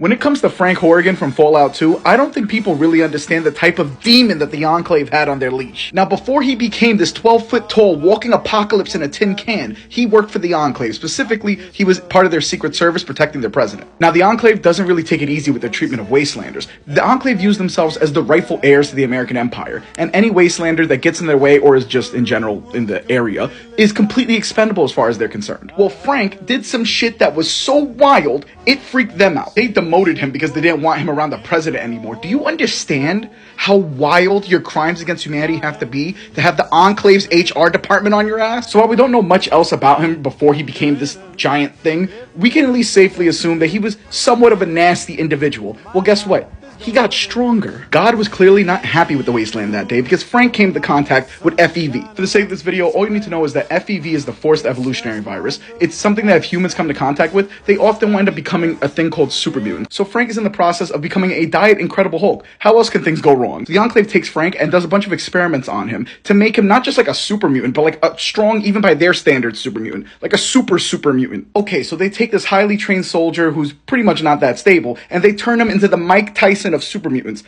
When it comes to Frank Horrigan from Fallout 2, I don't think people really understand the type of demon that the Enclave had on their leash. Now, before he became this 12-foot tall walking apocalypse in a tin can, he worked for the Enclave. Specifically, he was part of their Secret Service protecting their president. Now, the Enclave doesn't really take it easy with their treatment of Wastelanders. The Enclave views themselves as the rightful heirs to the American Empire, and any Wastelander that gets in their way, or is just in general in the area, is completely expendable as far as they're concerned. Well, Frank did some shit that was so wild, it freaked them out. They demoted him because they didn't want him around the president anymore. Do you understand how wild your crimes against humanity have to be to have the Enclave's HR department on your ass? So while we don't know much else about him before he became this giant thing, we can at least safely assume that he was somewhat of a nasty individual. Well, guess what? He got stronger. God was clearly not happy with the wasteland that day because Frank came into contact with FEV. For the sake of this video, all you need to know is that FEV is the forced evolutionary virus. It's something that if humans come to contact with, they often wind up becoming a thing called super mutant. So Frank is in the process of becoming a diet Incredible Hulk. How else can things go wrong? The Enclave takes Frank and does a bunch of experiments on him to make him not just like a super mutant, but like a strong, even by their standards, super mutant. Like a super mutant. Okay, so they take this highly trained soldier who's pretty much not that stable, and they turn him into the Mike Tyson of super mutants.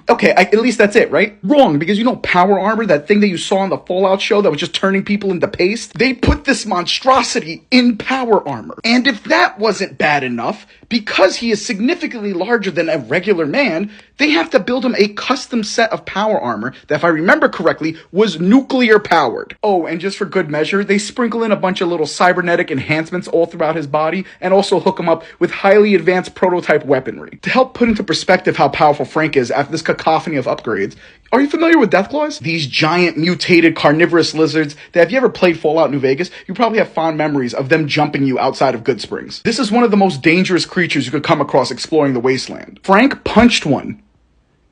Okay, at least that's it, right? Wrong, because you know power armor, that thing that you saw on the Fallout show that was just turning people into paste? They put this monstrosity in power armor. And if that wasn't bad enough, because he is significantly larger than a regular man, they have to build him a custom set of power armor that, if I remember correctly, was nuclear powered. Oh, and just for good measure, they sprinkle in a bunch of little cybernetic enhancements all throughout his body and also hook him up with highly advanced prototype weaponry. To help put into perspective how powerful Frank is after this cacophony of upgrades, are you familiar with Deathclaws? These giant mutated carnivorous lizards that if you ever played Fallout New Vegas, you probably have fond memories of them jumping you outside of Good Springs. This is one of the most dangerous creatures you could come across exploring the wasteland. Frank punched one,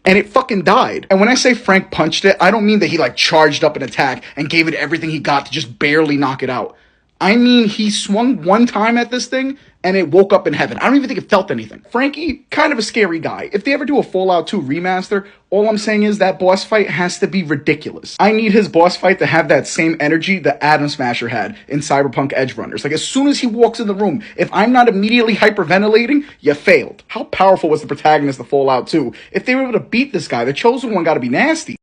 and it fucking died. And when I say Frank punched it, I don't mean that he like charged up an attack and gave it everything he got to just barely knock it out. I mean, he swung one time at this thing, and it woke up in heaven. I don't even think it felt anything. Frankie, kind of a scary guy. If they ever do a Fallout 2 remaster, all I'm saying is that boss fight has to be ridiculous. I need his boss fight to have that same energy that Atom Smasher had in Cyberpunk Edge Runners. Like, as soon as he walks in the room, if I'm not immediately hyperventilating, you failed. How powerful was the protagonist of Fallout 2? If they were able to beat this guy, the Chosen One gotta be nasty.